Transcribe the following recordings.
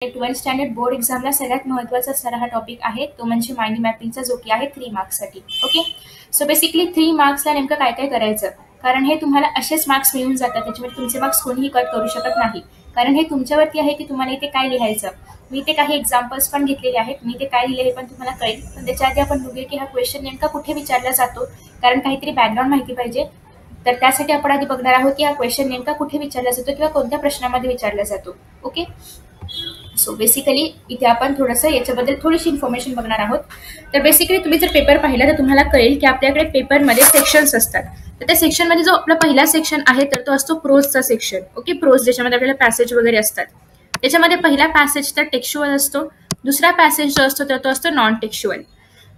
12th standard board एक्झामला सगळ्यात महत्त्वाचा असणारा हा टॉपिक आहे, तो म्हणजे माइंड मॅपिंगचा, जो की आहे 3 मार्क्ससाठी. ओके, सो बेसिकली 3 मार्क्सला नेमकं काय काय करायचं, कारण हे तुम्हाला असेच मार्क्स मिळून जातात, त्याच्यामुळे तुमचे मार्क्स कोणीही कट करू शकत नाही, कारण हे तुमच्यावरती आहे की तुम्हाला इथे काय लिहायचं. मी इथे काही एक्झाम्पल्स पण घेतलेले आहेत, मी इथे काय लिहिले हे पण तुम्हाला कळेल. पण त्याच्या आधी आपण बघूया की हा क्वेश्चन नेमका कुठे विचारला जातो, कारण काहीतरी बॅकग्राऊंड माहिती पाहिजे. तर त्यासाठी आपण आधी बघणार आहोत की हा क्वेश्चन नेमका कुठे विचारला जातो किंवा कोणत्या प्रश्नामध्ये विचारला जातो. ओके, सो बेसिकली इथे आपण थोडंसं याच्याबद्दल थोडीशी इन्फॉर्मेशन बघणार आहोत. तर बेसिकली तुम्ही जर पेपर पाहिला तर तुम्हाला कळेल की आपल्याकडे पेपरमध्ये सेक्शन्स असतात. तर त्या सेक्शनमध्ये जो आपला पहिला सेक्शन आहे तर तो असतो प्रोजचा सेक्शन. ओके, प्रोज ज्याच्यामध्ये आपल्याला पॅसेज वगैरे असतात. त्याच्यामध्ये पहिला पॅसेज तर टेक्स्चुअल असतो, दुसरा पॅसेज जो असतो तर तो असतो नॉन टेक्स्चुअल.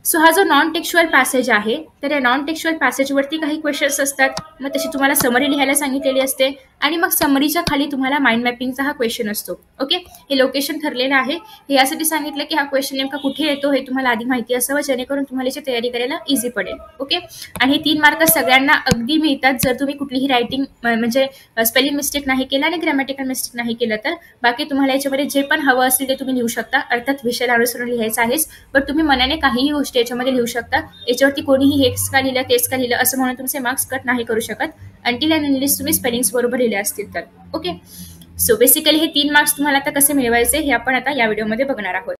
सो हा जो नॉन टेक्स्चुअल पॅसेज आहे तर या नॉन टेक्स्चुअल पॅसेजवरती काही क्वेश्चन्स असतात, मग तशी तुम्हाला समरी लिहायला सांगितलेली असते आणि मग समरीच्या खाली तुम्हाला माइंड मॅपिंगचा हा क्वेश्चन असतो. ओके, हे लोकेशन ठरलेलं आहे, हे यासाठी सांगितलं की हा क्वेश्चन नेमका कुठे येतो हे तुम्हाला आधी माहिती असावं, जेणेकरून तुम्हाला याची तयारी करायला इझी पडेल. ओके, आणि हे 3 मार्क सगळ्यांना अगदी मिळतात जर तुम्ही कुठलीही रायटिंग म्हणजे स्पेलिंग मिस्टेक नाही केलं आणि ग्रॅमॅटिकल मिस्टेक नाही केलं तर. बाकी तुम्हाला याच्यामध्ये जे पण हवं असेल ते तुम्ही लिहू शकता, अर्थात विषयाला अनुसरून लिहायचं आहेच, पण तुम्ही मनाने काहीही गोष्टी याच्यामध्ये लिहू शकता. याच्यावरती कोणीही हेच का लिहिलं तेच का लिहिलं असं म्हणून तुमचे मार्क्स कट नाही करू शकत, अंटिल अँड अनलेस तुम्ही स्पेलिंग्स बरोबर लिहिले असतील तर. ओके, सो बेसिकली हे 3 मार्क्स तुम्हाला आता कसे मिळवायचे हे आपण आता या व्हिडिओमध्ये बघणार आहोत.